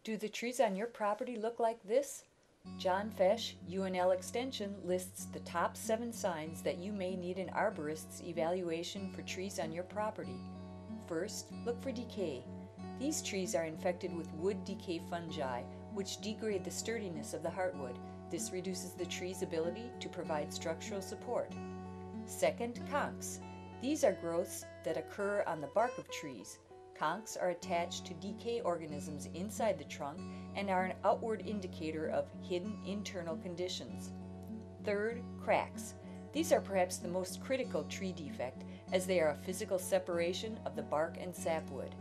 Do the trees on your property look like this? John Fech, UNL Extension, lists the top 7 signs that you may need an arborist's evaluation for trees on your property. First, look for decay. These trees are infected with wood decay fungi, which degrade the sturdiness of the heartwood. This reduces the tree's ability to provide structural support. Second, conchs. These are growths that occur on the bark of trees. Conchs are attached to decay organisms inside the trunk and are an outward indicator of hidden internal conditions. Third, cracks. These are perhaps the most critical tree defect, as they are a physical separation of the bark and sapwood.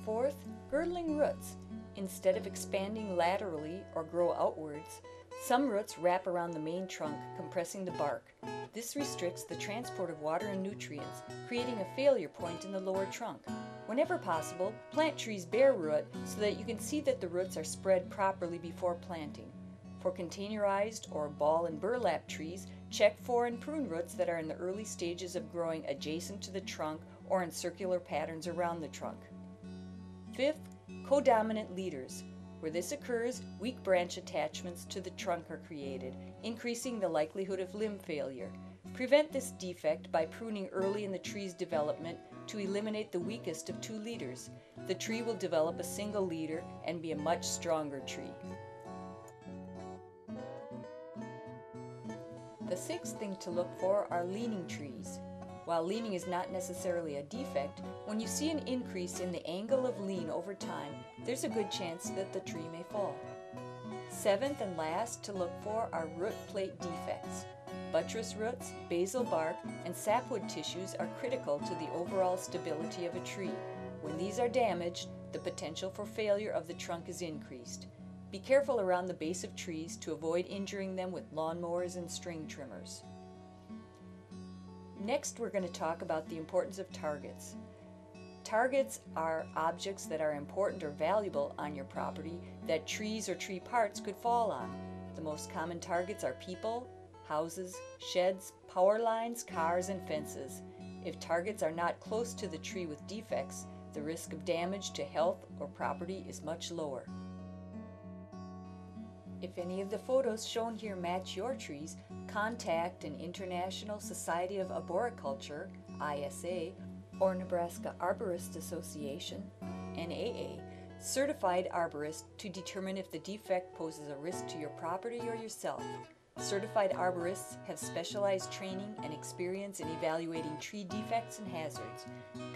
Fourth, girdling roots. Instead of expanding laterally or grow outwards, some roots wrap around the main trunk, compressing the bark. This restricts the transport of water and nutrients, creating a failure point in the lower trunk. Whenever possible, plant trees bare root so that you can see that the roots are spread properly before planting. For containerized or ball and burlap trees, check for and prune roots that are in the early stages of growing adjacent to the trunk or in circular patterns around the trunk. Fifth, codominant leaders. Where this occurs, weak branch attachments to the trunk are created, increasing the likelihood of limb failure. Prevent this defect by pruning early in the tree's development to eliminate the weakest of 2 leaders. The tree will develop a single leader and be a much stronger tree. The 6th thing to look for are leaning trees. While leaning is not necessarily a defect, when you see an increase in the angle of lean over time, there's a good chance that the tree may fall. 7th and last to look for are root plate defects. Buttress roots, basal bark, and sapwood tissues are critical to the overall stability of a tree. When these are damaged, the potential for failure of the trunk is increased. Be careful around the base of trees to avoid injuring them with lawnmowers and string trimmers. Next, we're going to talk about the importance of targets. Targets are objects that are important or valuable on your property that trees or tree parts could fall on. The most common targets are people, houses, sheds, power lines, cars, and fences. If targets are not close to the tree with defects, the risk of damage to health or property is much lower. If any of the photos shown here match your trees, contact an International Society of Arboriculture, ISA, or Nebraska Arborist Association, NAA, certified arborist to determine if the defect poses a risk to your property or yourself. Certified arborists have specialized training and experience in evaluating tree defects and hazards.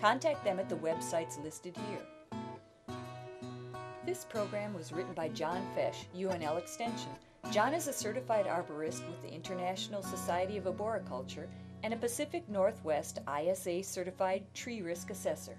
Contact them at the websites listed here. This program was written by John Fech, UNL Extension. John is a certified arborist with the International Society of Arboriculture and a Pacific Northwest ISA certified tree risk assessor.